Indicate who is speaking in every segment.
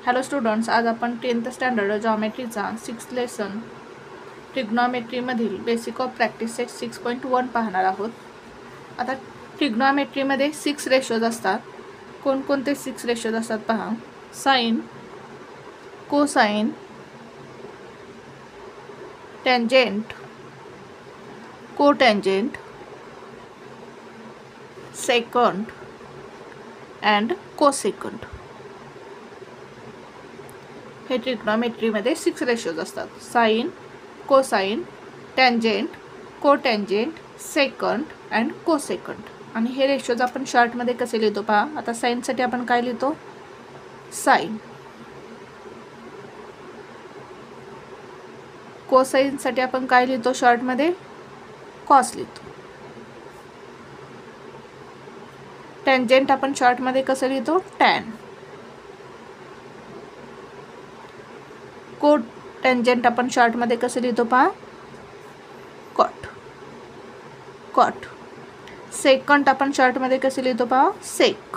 Speaker 1: Hello students, आज आपण 10th standard जॉमेट्रीचा 6th लेसन ट्रिग्नॉमेट्रीमधील बेसिक ऑफ प्रॅक्टिस सेट 6.1 पाहणार आहोत. आता ट्रिग्नॉमेट्रीमध्ये 6 रेशोज असतात. कोणकोणते 6 रेशोज असतात पहा. Sine, cosine, tangent, cotangent, secant and cosecant. हे ट्रिग्नॉमेट्रीमध्ये 6 रेशोज असतात. Sine, cosine, tangent, cotangent, secant and cosecant. आणि हे रेशोज आपण शॉर्टमध्ये कसे लिहितो पहा. आता साइनसाठी आपण काय लिहितो, साइन. कोसाइनसाठी आपण काय लिहितो शॉर्टमध्ये, कॉस लिहितो. टँजेंट आपण शॉर्टमध्ये कसं लिहितो, टॅन. कोटँजेंट आपण शॉर्टमध्ये कसं लिहितो पहा, कॉट. कॉट. सेकंड आपण शॉर्टमध्ये कसं लिहितो पहा, सेक.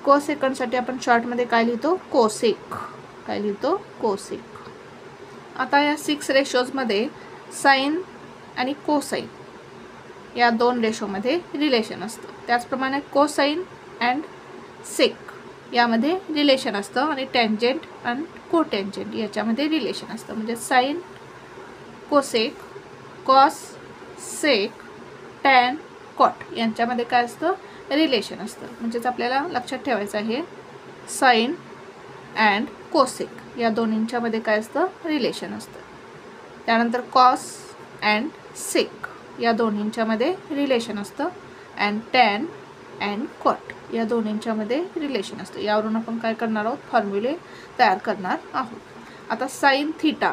Speaker 1: कोसेकंडसाठी आपण शॉर्टमध्ये काय लिहितो, कोसेक. काय लिहितो, कोसेक. आता या 6 रेशोजमध्ये साइन आणि कोसाइन या 2 रेशोमध्ये रिलेशन असतं. त्याचप्रमाणे कोसाइन अँड सेक यामध्ये रिलेशन असतं आणि टँजेंट आणि कोटँजेंट याच्यामध्ये रिलेशन असतं. म्हणजे साइन, कोसेक, कॉस, सेक, टॅन, कॉट यांच्यामध्ये काय असतं, रिलेशन असतं. म्हणजेच आपल्याला लक्षात ठेवायचं आहे साइन अँड कोसेक या दोन्हींच्यामध्ये काय असतं, रिलेशन असतं. त्यानंतर कॉस अँड सेक या दोन्हींच्यामध्ये रिलेशन असतं. अँड टॅन अँड कॉट या दोन्हींच्यामध्ये रिलेशन असतं. यावरून आपण काय करणार आहोत, फॉर्म्युले तयार करणार आहोत. आता साइन थीटा.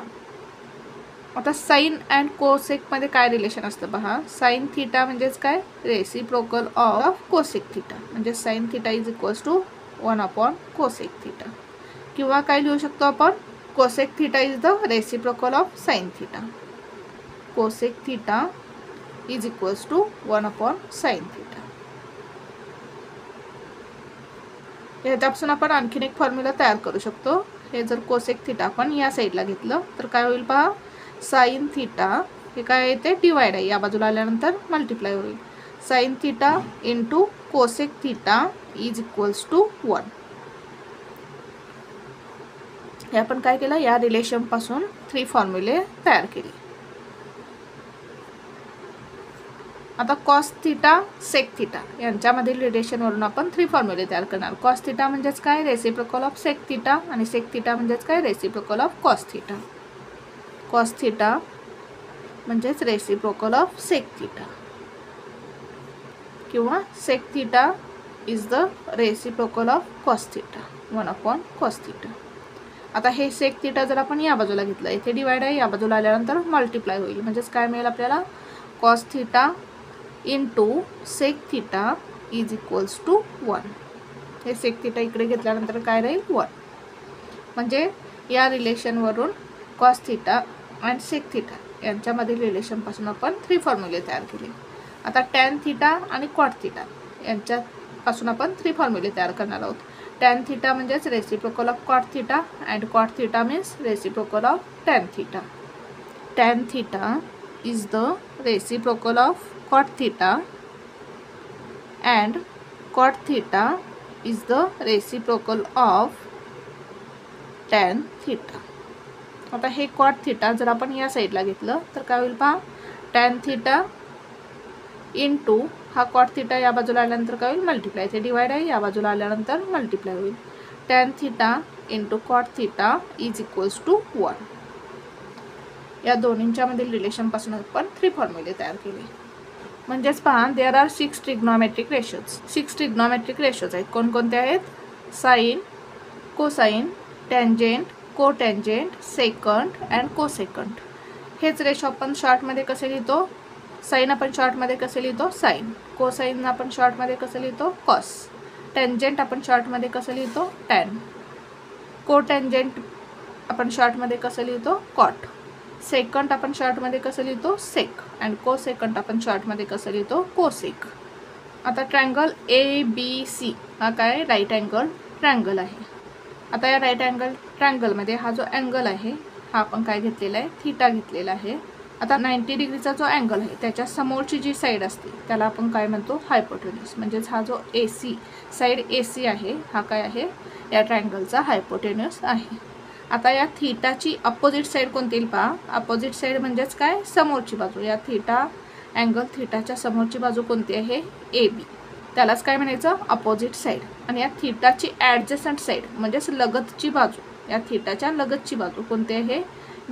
Speaker 1: आता साइन अँड कोसेकमध्ये काय रिलेशन असतं पहा. साइन थीटा म्हणजेच काय, रेसिप्रोकल ऑफ कोसेक थीटा. म्हणजे sine theta is equals to 1 cosec theta. किंवा काय लिहू शकतो आपण, cosec theta is the reciprocal of sine theta. Cosec theta is equals to 1 sine theta. याच्यापासून आपण आणखीन एक फॉर्म्युला तयार करू शकतो. हे जर कोसेक थीटा आपण या साईडला घेतलं तर काय होईल पहा, साइन थीटा हे काय येते, डिवाइड आहे. या बाजूला आल्यानंतर मल्टिप्लाय होईल. Sine theta into cosec theta is equals to 1. हे आपण काय केलं, या रिलेशनपासून 3 फॉर्म्युले तयार केले. आता कॉस थीटा, सेक थीटा यांच्यामधील रिलेशनवरून आपण 3 फॉर्म्युले तयार करणार. कॉस थीटा म्हणजेच काय, रेसिप्रोकल ऑफ सेक थीटा. आणि सेक थीटा म्हणजेच काय, reciprocal of cos theta. Cos theta म्हणजेच रेसिप्रोकल ऑफ सेक थीटा. किंवा sec theta is the reciprocal of cos theta, 1 cos theta. आता हे सेक थीटा जर आपण या बाजूला घेतलं, इथे डिवाइड आहे, या बाजूला आल्यानंतर मल्टिप्लाय होईल. म्हणजेच काय मिळेल आपल्याला, cos theta into sec theta is equals to 1. हे सेक थीटा इकडे घेतल्यानंतर काय राहील, 1. म्हणजे या रिलेशनवरून cos theta and sec theta यांच्यामधील रिलेशनपासून आपण 3 फॉर्म्युले तयार केले. आता टॅन थीटा आणि कॉट थीटा यांच्यापासून आपण 3 फॉर्म्युले तयार करणार आहोत. टॅन थीटा म्हणजेच reciprocal of cot theta and cot theta means reciprocal of tan theta. Tan theta is the reciprocal of cot theta and cot theta is the reciprocal of tan theta. आता हे cot theta जर आपण या साईडला घेतलं तर काय होईल पहा, tan theta इंटू हा cot theta या बाजूला आल्यानंतर काय होईल, मल्टिप्लाय. इथे डिवाइड आहे, या बाजूला आल्यानंतर मल्टिप्लाय होईल. tan theta into cot theta is equals to 1. या दोन्हींच्यामधील रिलेशनपासून आपण 3 फॉर्म्युले तयार केले. म्हणजेच पहा, there are 6 trigonometric ratios. 6 trigonometric ratios आहेत. कोणकोणते आहेत, sine, cosine, tangent, cotangent, secant and cosecant. हेच रेशो आपण शॉर्टमध्ये कसे लिहितो, साइन आपण शॉर्टमध्ये कसे लिहितो, साइन. कोसाइन आपण शॉर्टमध्ये कसं लिहितो, कॉस. टँजेंट आपण शॉर्टमध्ये कसं लिहितो, टॅन. कोटँजेंट आपण शॉर्टमध्ये कसं लिहितो, कॉट. सेकंड आपण शॉर्टमध्ये कसं लिहितो, सेक. अँड कोसेकंड आपण शॉर्टमध्ये कसं लिहितो, कोसेक. आता ट्रायंगल ABC हा काय, राईट अँगल ट्रायंगल आहे. आता या राईट अँगल ट्रायंगलमध्ये हा जो अँगल आहे हा आपण काय घेतलेला आहे, थीटा घेतलेला आहे. आता 90 डिग्रीचा जो अँगल आहे त्याच्या समोरची जी साईड असते त्याला आपण काय म्हणतो, हायपोटेन्यूस. म्हणजेच हा जो AC साईड AC आहे हा काय आहे, या ट्रायंगलचा हायपोटेन्यूस आहे. आता या थीटाची अपोजिट साईड कोणती येईल पहा. अपोजिट साईड म्हणजेच काय, समोरची बाजू. या थीटा अँगल थीटाच्या समोरची बाजू कोणती आहे, AB. त्यालाच काय म्हणायचं, अपोजिट साईड. आणि या थीटाची ॲडजसंट साईड म्हणजेच लगतची बाजू, या थीटाच्या लगतची बाजू कोणती आहे,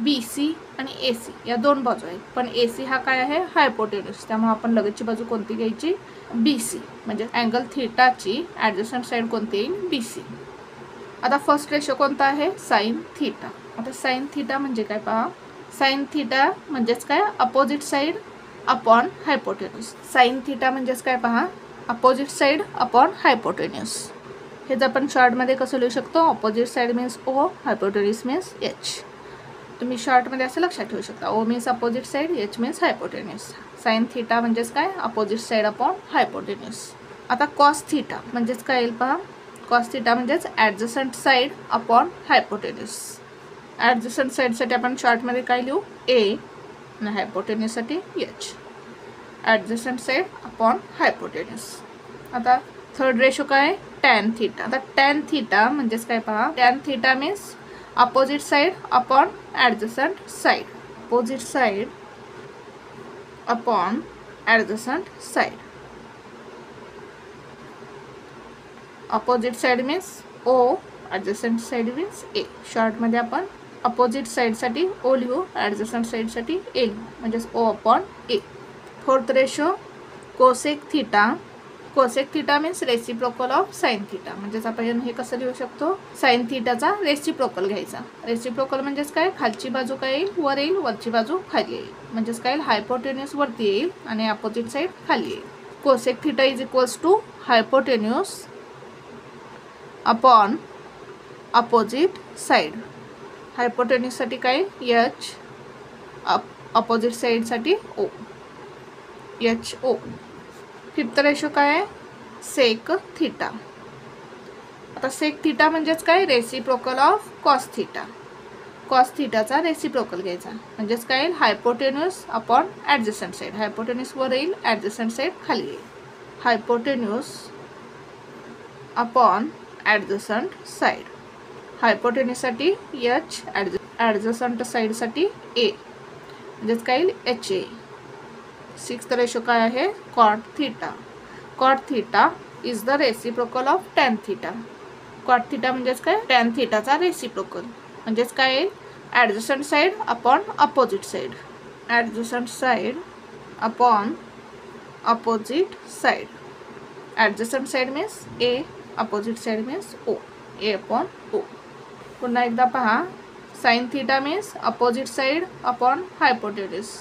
Speaker 1: BC आणि AC या दोन बाजू आहेत. पण AC हा काय आहे, हायपोटेन्यूस. त्यामुळे आपण लगतची बाजू कोणती घ्यायची, BC. म्हणजे अँगल थीटाची ॲडजसंट साईड कोणती येईल, BC. आता फर्स्ट रेशो कोणता आहे, साइन थीटा. आता साइन थीटा म्हणजे काय पहा. साइन थीटा म्हणजेच काय, opposite side upon हायपोटेन्यूस. Sign theta म्हणजेच काय पहा, अपोजिट साईड अपॉन हायपोटेन्यूस. हे जर आपण शॉर्टमध्ये कसं लिहू शकतो, opposite side means O, हायपोटेन्यूस means H. तुम्ही शॉर्टमध्ये असं लक्षात ठेवू शकता. O means opposite side, H means हायपोटेन्यूस. Sign theta म्हणजेच काय, अपोजिट साईड अपॉन हायपोटेन्यूस. आता कॉस थीटा म्हणजेच काय येईल पहा. कॉस थीटा म्हणजेच ॲडजसंट साईड अपॉन हायपोटेन्यूस. ॲडजसंट साईडसाठी आपण शॉर्टमध्ये काय लिहू, A आणि हायपोटेन्यूससाठी H. Adjacent side upon hypotenuse. आता थर्ड रेशो काय, टॅन थीटा. आता टॅन थीटा म्हणजेच काय पहा. Tan theta means opposite side upon adjacent side. Opposite side upon adjacent side. Opposite side means O, adjacent side means A. शॉर्टमध्ये आपण opposite साईडसाठी O लिहू, ॲडजसंट साईडसाठी A लिहू. म्हणजेच O upon A. Fourth ratio cosec theta. Cosec theta means reciprocal of sine theta. म्हणजेच आपण हे कसं लिहू शकतो, साइन थीटाचा रेसिप्रोकल घ्यायचा. रेसिप्रोकल म्हणजेच काय, खालची बाजू काय येईल, वर येईल, वरची बाजू खाली येईल. म्हणजेच काय, हायपोटेन्यूस वरती येईल आणि अपोजिट साईड खाली येईल. Cosec theta is equals to hypotenuse upon opposite side. हायपोटेन्यूससाठी काय, H, अपोजिट साईडसाठी O, HO. फिफ्थ रेशो काय आहे, सेक थीटा. आता सेक थीटा म्हणजेच काय, reciprocal of cos theta. Cos थीटाचा रेसिप्रोकल घ्यायचा. म्हणजेच काय, हायपोटेन्यूस अपॉन ॲडजसंट साईड. हायपोटेन्यूस वर येईल, ॲडजसंट साईड खाली येईल. Hypotenuse upon adjacent side. हायपोटेन्यूससाठी H, ॲडजसंट साईडसाठी A. म्हणजेच काय येईल, HA. सिक्स्थ रेशो काय आहे, cot theta. Cot theta is the reciprocal of tan theta. Cot theta म्हणजेच काय, टॅन थीटाचा रेसिप्रोकल. म्हणजेच काय येईल, adjacent side upon opposite side. Adjacent side upon opposite side. Adjacent side means A, opposite side means O, A upon O. पुन्हा एकदा पहा. Sine theta means opposite side upon हायपोटेन्यूस.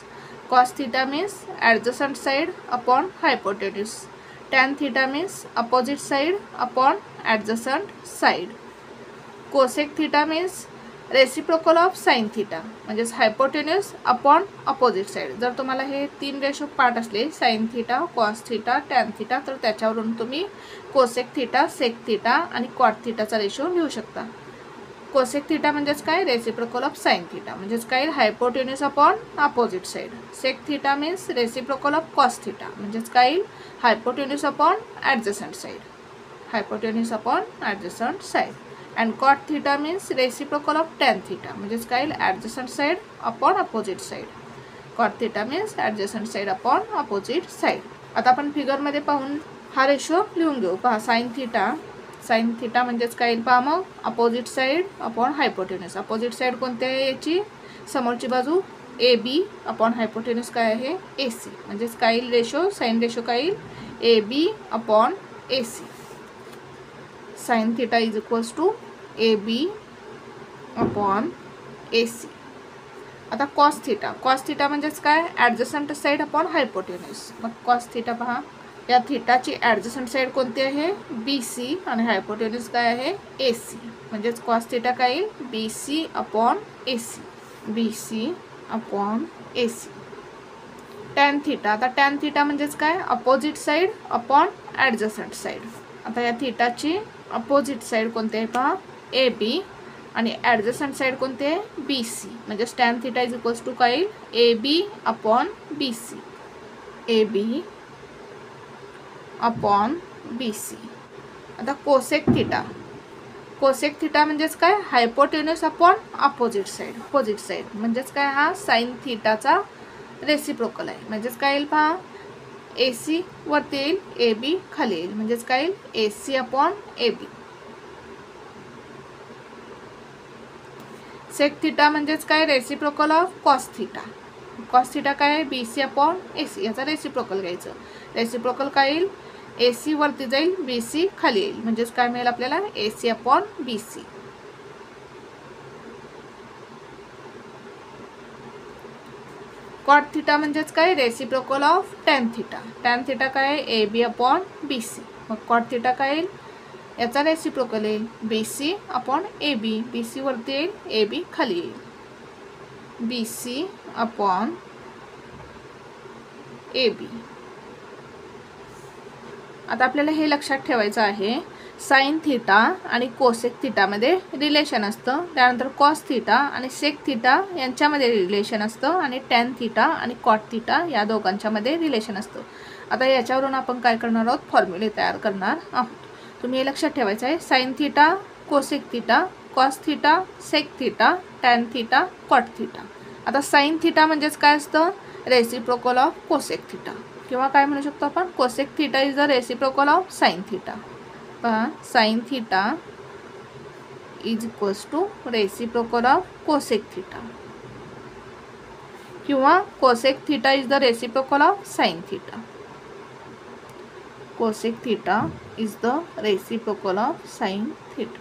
Speaker 1: cos theta means adjacent side upon hypotenuse. Tan theta means opposite side upon adjacent side. Cosec theta means reciprocal of sine theta. म्हणजेच hypotenuse upon opposite side. जर तुम्हाला हे तीन ratio part असले, sine theta, cos theta, tan theta, तर त्याच्यावरून तुम्ही cosec theta, sec theta आणि कॉट थीटाचा रेशो लिहू शकता. कोसेक थीटा म्हणजेच काय, रेसिप्रोकल ऑफ साइन थीटा. म्हणजेच काय, hypotenuse upon opposite side. Sec theta means reciprocal of cos theta. म्हणजेच काय, hypotenuse upon adjacent side. Hypotenuse upon adjacent side. And cot theta means reciprocal of tan theta. म्हणजेच काय, adjacent side upon opposite side. Cot theta means adjacent side upon opposite side. आता आपण फिगरमध्ये पाहून हा ratio लिहून घेऊ. पहा, साइन थीटा. साइन थीटा म्हणजेच काय पहा मग, opposite side upon हायपोटेन्यूस. Opposite side कोणती आहे याची, समोरची बाजू AB अपॉन हायपोटेन्यूस काय आहे, AC. म्हणजेच काय रेशो, साइन रेशो काय AB upon AC. Sine theta is equals to AB upon AC. आता कॉस थीटा. कॉस थीटा म्हणजेच काय, ॲडजसंट साईड अपॉन हायपोटेन्यूस. मग कॉस थीटा पहा, या थीटाची ॲडजसंट साईड कोणती आहे, BC आणि हायपोटेन्यूस काय आहे, AC. म्हणजेच कॉस थीटा काय येईल, BC upon AC. BC upon AC. Tan theta. आता टॅन थीटा म्हणजेच काय, opposite side upon adjacent side. आता या थीटाची अपोजिट साईड कोणती आहे पहा, ए बी आणि ॲडजस्टंट साईड कोणते आहे बी सी. म्हणजे tan theta is equals to काय येईल A B upon B C. A B upon B C. आता कोसेक थिटा. कोसेक थिटा म्हणजेच काय hypotenuse upon opposite side. Opposite side म्हणजेच काय हा साइन थिटाचा रेसिप्रोकल आहे. म्हणजेच काय येईल पहा ए सी वरती येईल ए बी खाली येईल. म्हणजेच काय येईल A C upon A B. Sec theta म्हणजेच काय reciprocal of cos theta. Cos theta काय आहे B C upon A C. याचा रेसिप्रोकल घ्यायचं. रेसिप्रोकल काय येईल ए सी वरती जाईल बी सी खाली येईल. म्हणजेच काय मिळेल आपल्याला A C upon B C. Cot theta म्हणजेच काय reciprocal of tan theta. Tan theta काय आहे A B upon B C. मग कॉट थिटा काय येईल याचा रेसिप्रोकल येईल B C upon A B. B C वरती येईल ए बी खाली येईल बी सी अपॉन ए बी. आता आपल्याला हे लक्षात ठेवायचं आहे साइन थिटा आणि कोसेक थिटामध्ये रिलेशन असतं. त्यानंतर कॉस थिटा आणि सेक थिटा यांच्यामध्ये रिलेशन असतं आणि टॅन थिटा आणि कॉट थिटा या दोघांच्यामध्ये रिलेशन असतं. आता याच्यावरून आपण काय करणार आहोत फॉर्म्युले तयार करणार आहोत. तुम्ही हे लक्षात ठेवायचं आहे sine theta cosec theta cos theta sec theta tan theta cot theta. आता साइन थिटा म्हणजेच काय असतं रेसिप्रोकल ऑफ कोसेक थिटा किंवा काय म्हणू शकतो आपण cosec theta is the reciprocal of sine theta. पहा sine theta is equals to reciprocal of cosec theta किंवा cosec theta is the reciprocal of sine theta. Cosec theta is the reciprocal of sine theta.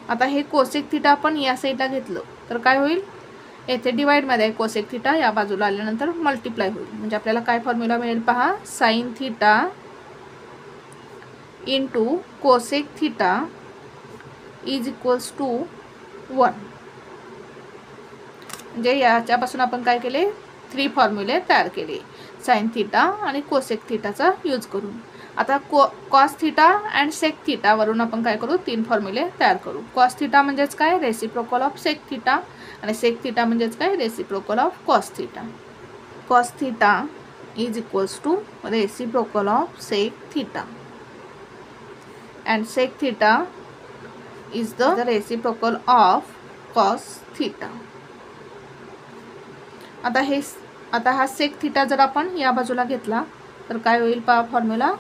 Speaker 1: आता हे cosec theta आपण या साईडला घेतलं तर काय होईल येथे डिवाइडमध्ये कोसेक थिटा या बाजूला आल्यानंतर मल्टिप्लाय होईल. म्हणजे आपल्याला काय फॉर्म्युला मिळेल पहा sine theta into cosec theta is equals to 1. म्हणजे याच्यापासून आपण काय केले 3 फॉर्म्युले तयार केले साइन थिटा आणि कोसेक थिटाचा यूज करून. आता cos theta and sec theta वरून आपण काय करू 3 फॉर्म्युले तयार करू. कॉस थिटा म्हणजेच काय रेसिप्रोकल ऑफ सेक थिटा आणि सेक थिटा म्हणजेच काय reciprocal of cos theta. Cos theta is equals to reciprocal of sec theta and sec theta is the reciprocal of cos theta. आता हा सेक थिटा जर आपण या बाजूला घेतला तर काय होईल पहा फॉर्म्युला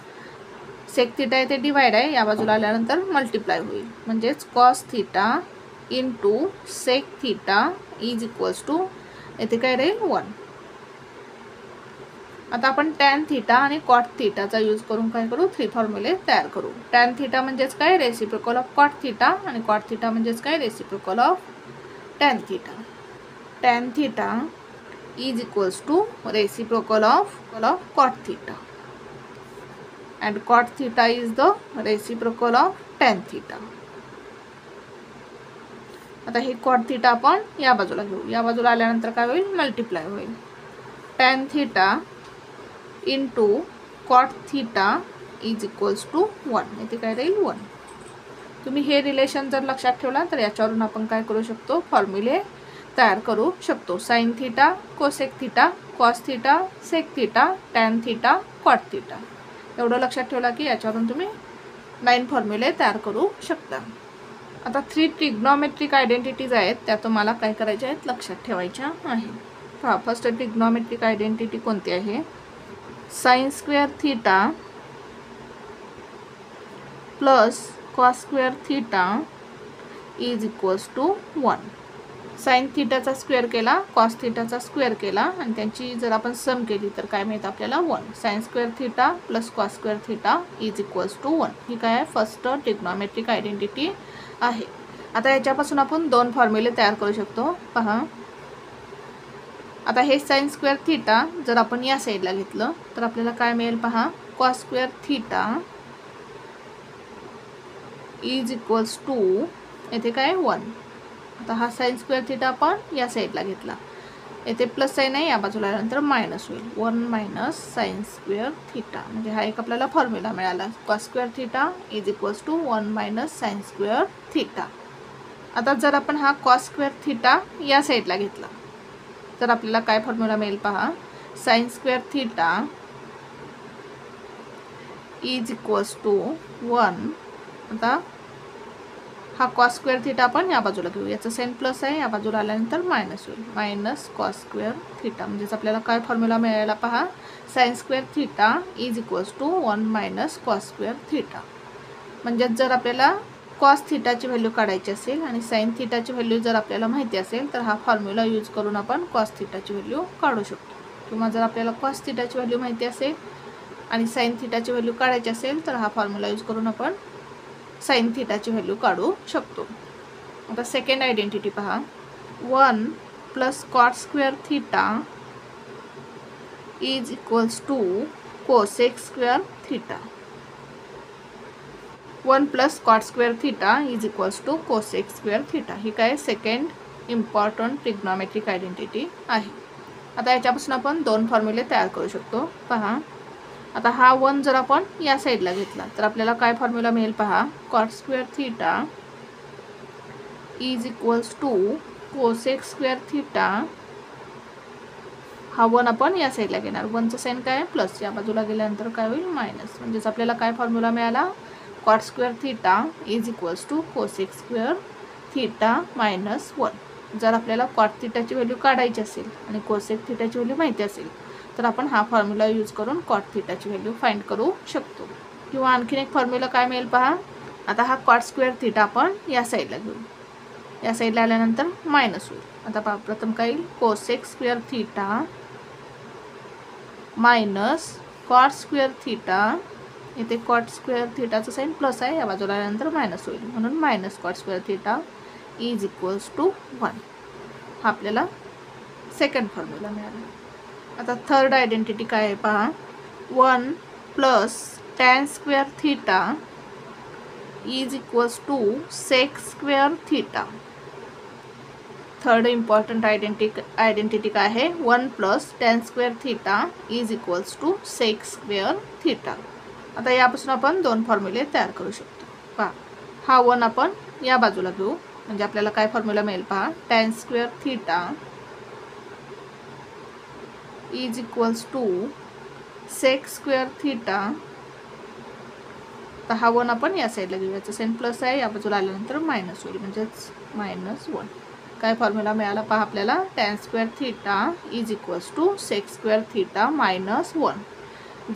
Speaker 1: सेक थिटा येथे डिवाइड आहे या बाजूला आल्यानंतर मल्टिप्लाय होईल. म्हणजेच cos theta into sec theta is equals to येथे काय राहील 1. आता आपण टॅन थिटा आणि कॉट थिटाचा यूज करून काय करू 3 फॉर्म्युले तयार करू. टॅन थिटा म्हणजेच काय रेसिप्रोकल ऑफ कॉट थिटा आणि कॉट थिटा म्हणजेच काय reciprocal of tan theta. Tan theta is equals to reciprocal of cot theta and cot theta is the reciprocal of tan theta. आता हे cot theta आपण या बाजूला घेऊ. या बाजूला आल्यानंतर काय होईल मल्टिप्लाय होईल tan theta into cot theta is equals to 1. इथे काय राहील 1. तुम्ही हे रिलेशन जर लक्षात ठेवला तर याच्यावरून आपण काय करू शकतो फॉर्म्युले तयार करू शकतो. Sine theta cosec theta cos theta sec theta tan theta cot theta. एवढं लक्षात ठेवला की याच्यावरून तुम्ही 9 फॉर्म्युले तयार करू शकता. आता 3 ट्रिग्नॉमेट्रिक आयडेंटिटीज आहेत त्या तुम्हाला काय करायच्या आहेत लक्षात ठेवायच्या आहे. पहा फर्स्ट ट्रिग्नॉमेट्रिक आयडेंटिटी कोणती आहे sine square theta plus cos square theta is equals to 1. Sine थिटाचा स्क्वेअर केला कॉस थिटाचा स्क्वेअर केला आणि त्यांची जर आपण सम केली तर काय मिळतं आपल्याला 1. Sine square theta plus cos square theta is equals to 1. ही काय आहे फर्स्ट ट्रिग्नॉमेट्रिक आयडेंटिटी आहे. आता याच्यापासून आपण 2 फॉर्म्युले तयार करू शकतो. पहा आता हे साइन स्क्वेअर थिटा जर आपण या साईडला घेतलं तर आपल्याला काय मिळेल पहा cos square theta is equals to येथे काय 1. आता हा साइन स्क्वेअर थिटा आपण या साईडला घेतला येथे प्लस साईन आहे, या बाजूला आल्यानंतर मायनस होईल. 1 मायनस साईन स्क्वेअर थिटा, म्हणजे हा एक आपल्याला फॉर्म्युला मिळाला. Cos square theta is equals to 1 minus sine square theta. आता जर आपण हा कॉस स्क्वेअर थिटा या साईडला घेतला तर आपल्याला काय फॉर्म्युला मिळेल पहा. Sine square theta is equals to 1. आता हा कॉस स्क्वेअर थिटा आपण या बाजूला घेऊ. याचं साइन प्लस आहे, या बाजूला आल्यानंतर मायनस होईल. मायनस कॉस स्क्वेअर थिटा, म्हणजेच आपल्याला काय फॉर्म्युला मिळायला पहा. Sine square theta is equals to 1 minus cos square theta. म्हणजेच जर आपल्याला कॉस थिटाची व्हॅल्यू काढायची असेल आणि साईन थिटाची व्हॅल्यू जर आपल्याला माहिती असेल तर हा फॉर्म्युला यूज करून आपण कॉस थिटाची व्हॅल्यू काढू शकतो. किंवा जर आपल्याला कॉस थिटाची व्हॅल्यू माहिती असेल आणि साईन थिटाची व्हॅल्यू काढायची असेल तर हा फॉर्म्युला यूज करून आपण साईन थिटाची व्हॅल्यू काढू शकतो. आता सेकंड आयडेंटिटी पहा. 1 plus cot square theta is equals to cosec square theta. 1 plus cot square theta is equals to cosec square theta. ही काय सेकंड इम्पॉर्टंट ट्रिग्नॉमेट्रिक आयडेंटिटी आहे. आता याच्यापासून आपण दोन फॉर्म्युले तयार करू शकतो. पहा, आता हा 1 जर आपण या साईडला घेतला तर आपल्याला काय फॉर्म्युला मिळेल पहा. Cot square theta is equals to cosec square theta. हा 1 आपण या साईडला घेणार. 1चं साइन काय आहे प्लस, या बाजूला गेल्यानंतर काय होईल मायनस. म्हणजेच आपल्याला काय फॉर्म्युला मिळाला. Cot square theta is equals to cosec square theta minus 1. जर आपल्याला कॉट थिटाची व्हॅल्यू काढायची असेल आणि कोसेक थिटाची व्हॅल्यू माहिती असेल तर आपण हा फॉर्म्युला यूज करून कॉट थिटाची व्हॅल्यू फाइंड करू शकतो. किंवा आणखीन एक फॉर्म्युला काय मिळेल पहा. आता हा कॉट स्क्वेअर थिटा आपण या साईडला घेऊ. या साईडला आल्यानंतर मायनस होईल. आता पहा, प्रथम काय येईल cosec square theta minus cot square theta. इथे कॉट स्क्वेअर थिटाचं साइन प्लस आहे, या बाजूला आल्यानंतर मायनस होईल. म्हणून minus cot square theta is equals to 1. हा आपल्याला सेकंड फॉर्म्युला मिळाला. आता थर्ड आयडेंटिटी काय आहे पहा. 1 plus tan square theta is equals to sec square theta. Third important identity काय आहे. 1 plus tan square theta is equals to sec square theta. आता यापासून आपण दोन फॉर्म्युले तयार करू शकतो. पहा, हा 1 आपण या बाजूला घेऊ. म्हणजे आपल्याला काय फॉर्म्युला मिळेल पहा. Tan square theta is equals to sec square theta. तर हा 1 आपण या साईडला घेऊ. याचं साइन प्लस आहे, या बाजूला आल्यानंतर मायनस होईल. म्हणजेच मायनस 1. काय फॉर्म्युला मिळाला पहा आपल्याला. Tan square theta is equals to sec square theta minus 1.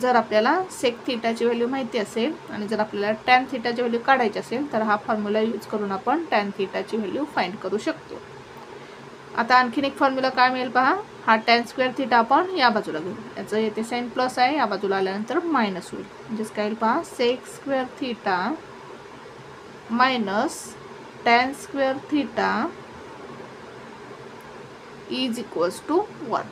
Speaker 1: जर आपल्याला सेक थिटाची व्हॅल्यू माहिती असेल आणि जर आपल्याला टॅन थिटाची व्हॅल्यू काढायची असेल तर हा फॉर्म्युला यूज करून आपण टॅन थिटाची व्हॅल्यू फाइंड करू शकतो. आता आणखीन एक फॉर्म्युला काय मिळेल पहा. हा टॅन स्क्वेअर थिटा आपण या बाजूला घेऊ. याचं येथे साइन प्लस आहे, या बाजूला आल्यानंतर मायनस होईल. म्हणजेच काय पहा sec square theta minus tan square theta is equals to 1.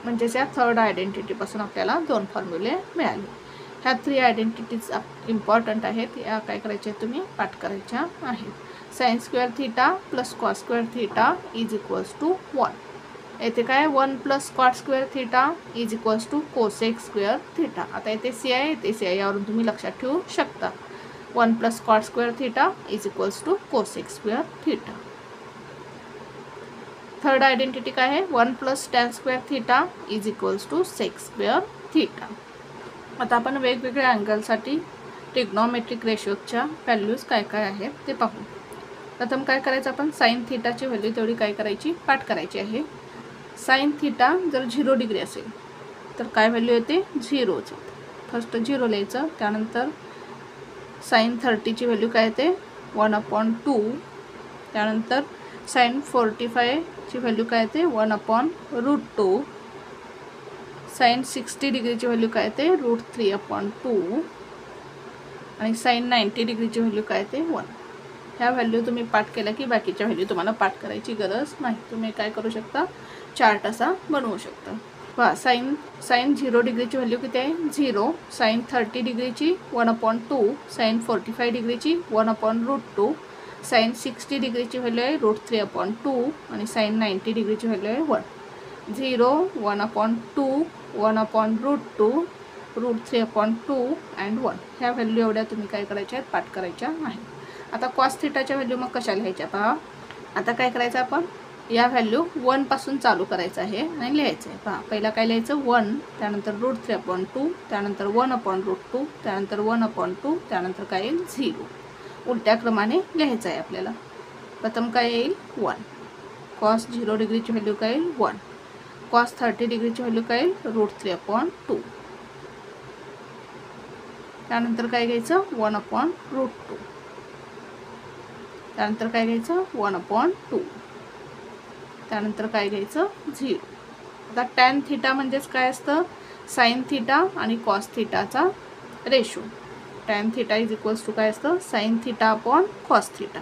Speaker 1: म्हणजेच या थर्ड आयडेंटिटीपासून आपल्याला दोन फॉर्म्युले मिळाले. ह्या 3 आयडेंटिटीज इम्पॉर्टंट आहेत. या काय करायच्या तुम्ही पाठ करायच्या आहेत. Sine square theta plus cos square theta is equals to 1. येथे काय 1 plus cot square theta is equals to cosec square theta. आता येथे सी आहे, येथे सी आहे, यावरून तुम्ही लक्षात ठेवू शकता. 1 plus cot square theta is equals to cosec square theta. Third identity काय आहे. 1 plus tan square theta is equals to sec square theta. आता आपण वेगवेगळ्या अँगलसाठी ट्रिग्नॉमेट्रिक रेशोच्या व्हॅल्यूज काय काय आहेत ते पाहू. प्रथम काय करायचं आपण साइन थिटाची व्हॅल्यू तेवढी काय करायची पाठ करायची आहे. साइन थिटा जर 0 डिग्री असेल तर काय व्हॅल्यू येते 0च. फर्स्ट 0 लिहायचं. त्यानंतर साइन 30ची व्हॅल्यू काय येते 1/2. त्यानंतर साइन 45ची व्हॅल्यू काय येते 1/√2. साइन 60 डिग्रीची व्हॅल्यू काय येते √3/2. आणि साइन 90 डिग्रीची व्हॅल्यू काय येते 1. ह्या व्हॅल्यू तुम्ही पाठ केल्या की बाकीच्या व्हॅल्यू तुम्हाला पाठ करायची गरज नाही. तुम्ही काय करू शकता चार्ट असा बनवू शकता. पहा साइन 0 डिग्रीची व्हॅल्यू किती आहे 0. साइन 30 डिग्रीची 1/2. साइन 45 डिग्रीची 1/√2. साईन 60 डिग्रीची व्हॅल्यू आहे √3/2 आणि साईन 90 डिग्रीची व्हॅल्यू आहे 1. 0 1/2 1/√2 √3/2 अँड 1 ह्या व्हॅल्यू एवढ्या तुम्ही काय करायच्या आहेत, पाठ करायच्या आहेत. आता कॉस थिटाच्या व्हॅल्यू मग कशा लिहायच्या पहा. आता काय करायचं आपण, या व्हॅल्यू 1 पासून चालू करायचं आहे आणि लिहायचं आहे. पहा पहिला काय लिहायचं 1, त्यानंतर √3/2, त्यानंतर 1/√2, त्यानंतर 1/2, त्यानंतर काय येईल 0. उलट्या क्रमाने लिहायचं आहे आपल्याला. प्रथम काय येईल 1. कॉस 0 डिग्रीची व्हॅल्यू काय येईल 1. कॉस 30 डिग्रीची व्हॅल्यू काय येईल √3/2. त्यानंतर काय घ्यायचं 1/√2. त्यानंतर काय घ्यायचं 1/2. त्यानंतर काय घ्यायचं 0. आता टॅन थिटा म्हणजेच काय असतं, साईन थिटा आणि कॉस थिटाचा ratio. Tan theta is equals to काय असतं, sine theta upon cos theta.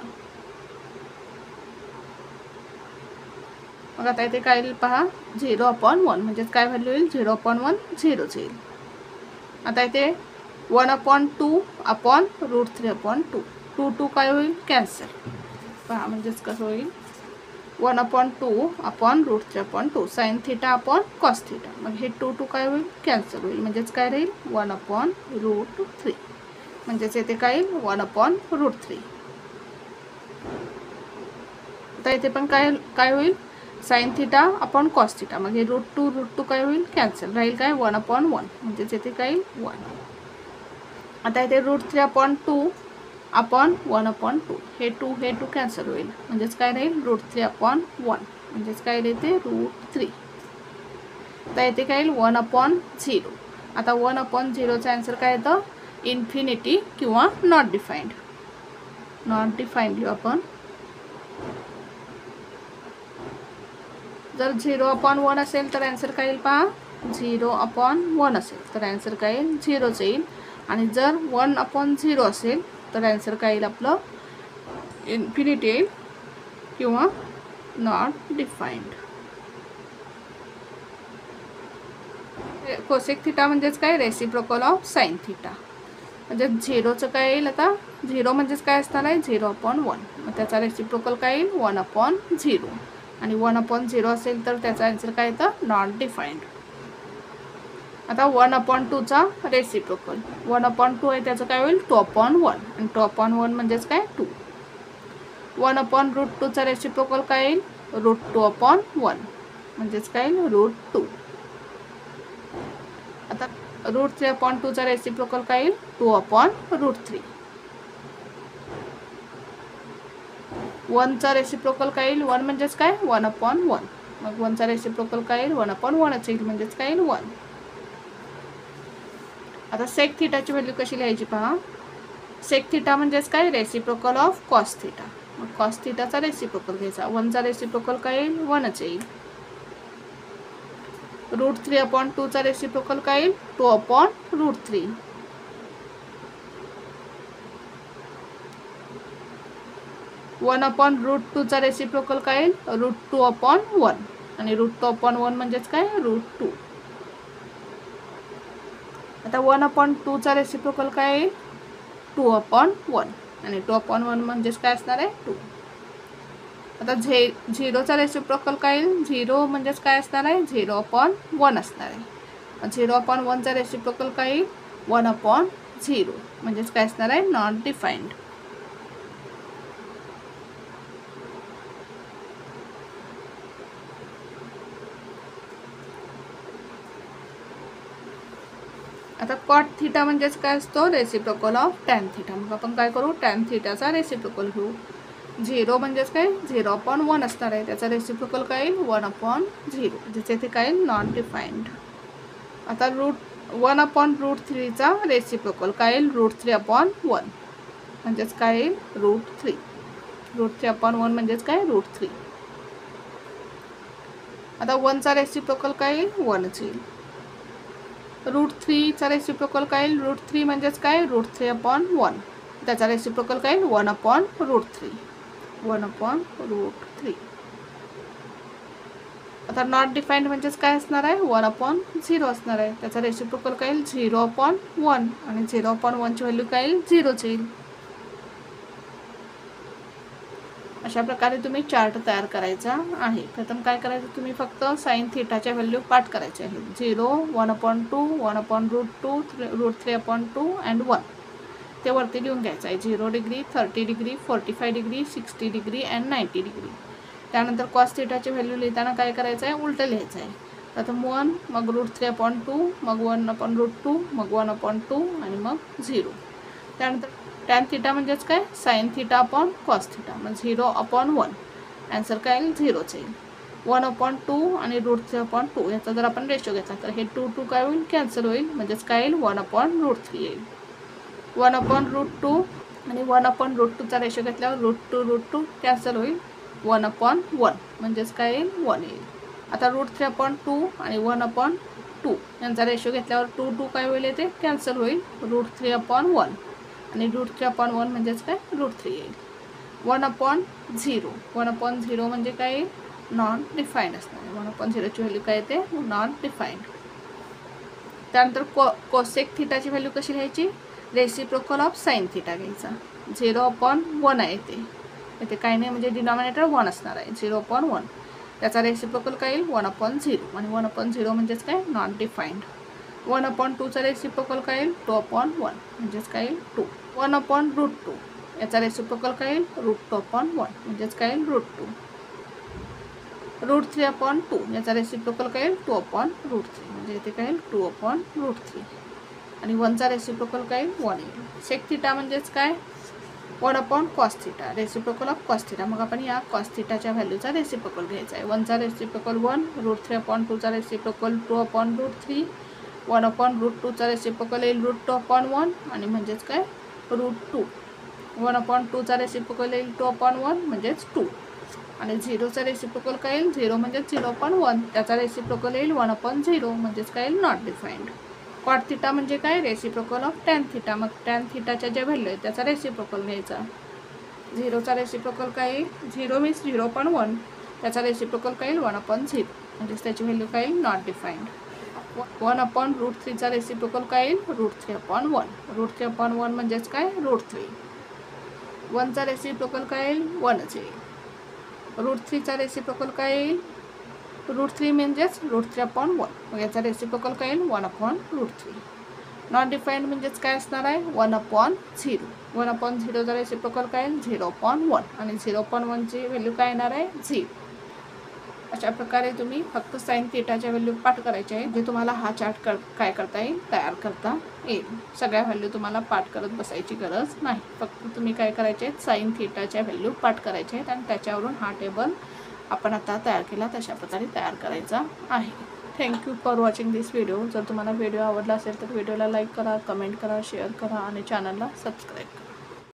Speaker 1: मग आता इथे काय येईल पहा 0/1 म्हणजेच काय व्हॅल्यू येईल 0/1 0 येईल. आता इथे 1/2 अपॉन √3/2. 2 काय होईल कॅन्सल. पहा म्हणजेच कसं होईल 1/2 upon √3/2 sine theta upon cos theta. मग हे 2 काय होईल कॅन्सल होईल. म्हणजेच काय राहील 1/√3. म्हणजेच येथे काय येईल 1/√3. आता इथे पण काय होईल sine theta upon cos theta. मग हे √2 काय होईल कॅन्सल राहील काय 1/1. म्हणजेच येथे काय येईल 1. आता इथे √3/2 अपॉन 1/2 हे 2 कॅन्सल होईल. म्हणजेच काय राहील √3/1 म्हणजेच काय येईल इथे √3. आता इथे काय येईल 1/0. आता 1/0चा आन्सर काय येतं इन्फिनिटी किंवा नॉट डिफाईन्ड. नॉट डिफाईन्ड लिहू आपण. जर 0/1 असेल तर आन्सर काय येईल पहा 0/1 असेल तर आन्सर काय येईल 0च येईल. आणि जर 1/0 असेल तर आन्सर काय येईल आपलं इन्फिनिटी येईल किंवा नॉट डिफाईन्ड. कोसेक थिटा म्हणजेच काय रेसिप्रोकल ऑफ साईन थिटा. म्हणजे 0चं काय येईल आता 0 म्हणजेच काय असणार आहे 0/1. मग त्याचा रेसिप्रोकल काय येईल 1/0 आणि 1/0 असेल तर त्याचा आन्सर काय येतं नॉट डिफाईन्ड. आता 1/2चा रेसिप्रोकल 1/2 आहे त्याचं काय होईल 2/1 आणि 2/1 म्हणजेच काय 2. 1/√2चा रेसिप्रोकल काय येईल √2/1 म्हणजेच काय येईल √2. आता √3/2चा रेसिप्रोकल काय येईल 2/√3. 1चा रेसिप्रोकल काय येईल 1 म्हणजेच काय 1/1. मग 1चा रेसिप्रोकल काय येईल 1/1 येईल म्हणजेच काय येईल 1. आता सेक थिटाची व्हॅल्यू कशी लिहायची पहा. सेक थिटा म्हणजेच काय रेसिप्रोकल ऑफ कॉस थिटा. मग कॉस थिटाचा रेसिप्रोकल घ्यायचा. 1चा रेसिप्रोकल काय येईल 1च येईल. √3/2चा रेसिप्रोकल काय येईल 2/√3. वन √2चा रेसिप्रोकल काय येईल √2/1 आणि √2/1 म्हणजेच काय √2. आता 1/2चा रेसिप्रोकल काय येईल 2/1 आणि 2/1 म्हणजेच काय असणार आहे 2. आता 0चा रेसिप्रोकल काय येईल 0 म्हणजेच काय असणार आहे 0/1 असणार आहे. 0/1चा रेसिप्रोकल काय येईल 1/0 म्हणजेच काय असणार आहे नॉट डिफाईन्ड. आता कॉट थिटा म्हणजेच काय असतो रेसिप्रोकल ऑफ टॅन थिटा. मग आपण काय करू टॅन थिटाचा रेसिप्रोकल घेऊ. 0 म्हणजेच काय 0/1 असणार आहे त्याचा रेसिप्रोकल काय येईल 1/0 ज्याचे इथे काय येईल नॉट डिफाईन्ड. आता 1/√3चा रेसिप्रोकल काय येईल √3/1 म्हणजेच काय येईल √3. √3/1 म्हणजेच काय √3. आता 1चा रेसिप्रोकल काय येईल 1च येईल. √3चा रेसिप्रोकल काय येईल √3 म्हणजेच काय √3/1 त्याचा रेसिप्रोकल काय येईल 1/√3. 1/√3. आता नॉट डिफाईन्ड म्हणजेच काय असणार आहे 1/0 असणार आहे त्याचा रेसिप्रोकल काय येईल 0/1 आणि 0/1ची व्हॅल्यू काय येईल 0च येईल. अशा प्रकारे तुम्ही चार्ट तयार करायचा आहे. प्रथम काय करायचं, तुम्ही फक्त साइन थिटाच्या व्हॅल्यू पाठ करायचे आहेत. 0, 1/2, 1/√2, √3/2 अँड 1 ते वरती लिहून घ्यायचं आहे. 0 degree, 30 degree, 45 degree, 60 degree and 90 degree. त्यानंतर कॉस थिटाची व्हॅल्यू लिहिताना काय करायचं आहे, उलटं लिहायचं आहे. प्रथम 1, मग √3/2, मग 1/√2, मग 1/2 आणि मग 0. त्यानंतर टॅन थिटा म्हणजेच काय, sine theta upon cos theta. मग 0/1 आन्सर काय येईल, 0च येईल. 1/2 आणि √3/2 याचा जर आपण रेशो घेतला तर हे 2 काय होईल, कॅन्सल होईल. म्हणजेच काय येईल, 1/√3 येईल. 1/√2 आणि 1/√2चा रेशो घेतल्यावर √2 कॅन्सल होईल. 1/1 म्हणजेच काय येईल, 1 येईल. आता √3/2 आणि 1/2 यांचा रेशो घेतल्यावर 2 काय होईल, ते कॅन्सल होईल. √3/1 आणि √3/1 म्हणजेच काय, √3 येईल. 1/0 1/0 म्हणजे काय येईल, नॉन डिफाईंड असणार. 1/0ची व्हॅल्यू काय येते, नॉन डिफाईंड. त्यानंतर कोसेक थिटाची व्हॅल्यू कशी घ्यायची, रेसिप्रोकल ऑफ साइन थिटा घ्यायचा. 0/1 आहे येते काय नाही, म्हणजे डिनॉमिनेटर 1 असणार आहे. 0/1 त्याचा रेसिप्रोकल काय येईल, 1/0 आणि 1/0 म्हणजेच काय, नॉन डिफाईंड. 1/2चा रेसिप्रोकल काय येईल, 2/1 म्हणजेच काय येईल, 2. 1/√2 याचा रेसिप्रोकल काय येईल, √2/1 म्हणजेच काय येईल, √2. √3/2 याचा रेसिप्रोकल काय येईल, 2/√3 म्हणजे इथे काय येईल, 2/√3 आणि 1चा रेसिप्रोकल काय येईल, 1 येईल. सेक थिटा म्हणजेच काय, 1/cos theta, reciprocal of cos theta. मग आपण या कॉस थिटाच्या व्हॅल्यूचा रेसिप्रोकल घ्यायचा आहे. 1चा रेसिप्रोकल 1, √3/2चा रेसिप्रोकल 2/√3, 1/√2चा रेसिप्रोकल येईल √2/1 आणि म्हणजेच काय, √2. 1/2चा रेसिप्रोकल येईल 2/1 म्हणजेच 2 आणि 0चा रेसिप्रोकल काय येईल, 0 म्हणजेच 0/1 त्याचा रेसिप्रोकल येईल 1/0 म्हणजेच काय येईल, नॉट डिफाईंड. कॉट थिटा म्हणजे काय, रेसिप्रोकल ऑफ टॅन थिटा. मग टॅन थिटाच्या ज्या व्हॅल्यू आहेत त्याचा रेसिप्रोकल घ्यायचा. 0चा रेसिप्रोकल काय येईल, 0 मीन्स 0/1 त्याचा रेसिप्रोकल काय येईल, 1/0 म्हणजेच त्याची व्हॅल्यू काय येईल, नॉट डिफाईंड. 1/√3चा रेसिप्रोकल काय येईल, √3/1. √3/1 म्हणजेच काय, √3. 1चा रेसिप्रोकल काय येईल, 1च येईल. √3चा रेसिप्रोकल काय येईल, √3 म्हणजेच √3/1 मग याचा रेसिप्रोकल काय येईल, 1/√3. नॉट डिफाईंड म्हणजेच काय असणार आहे, 1/0. 1/0चा रेसिप्रोकल काय येईल, 0/1 आणि 0/1ची व्हॅल्यू काय येणार आहे, 0. अशा प्रकारे तुम्ही फक्त साइन थिटाच्या व्हॅल्यू पाठ करायचे आहे. जे तुम्हाला हा चार्ट काय करता येईल, तयार करता येईल. सगळ्या व्हॅल्यू तुम्हाला पाठ करत बसायची गरज नाही. फक्त तुम्ही काय करायचे आहेत, साइन थिटाच्या व्हॅल्यू पाठ करायचे आहेत आणि त्याच्यावरून हा टेबल आपण आता तयार केला तशा प्रकारे तयार करायचा आहे. Thank you for watching this video. जर तुम्हाला व्हिडिओ आवडला असेल तर व्हिडिओला लाईक करा, कमेंट करा, शेअर करा आणि चॅनलला सबस्क्राईब करा.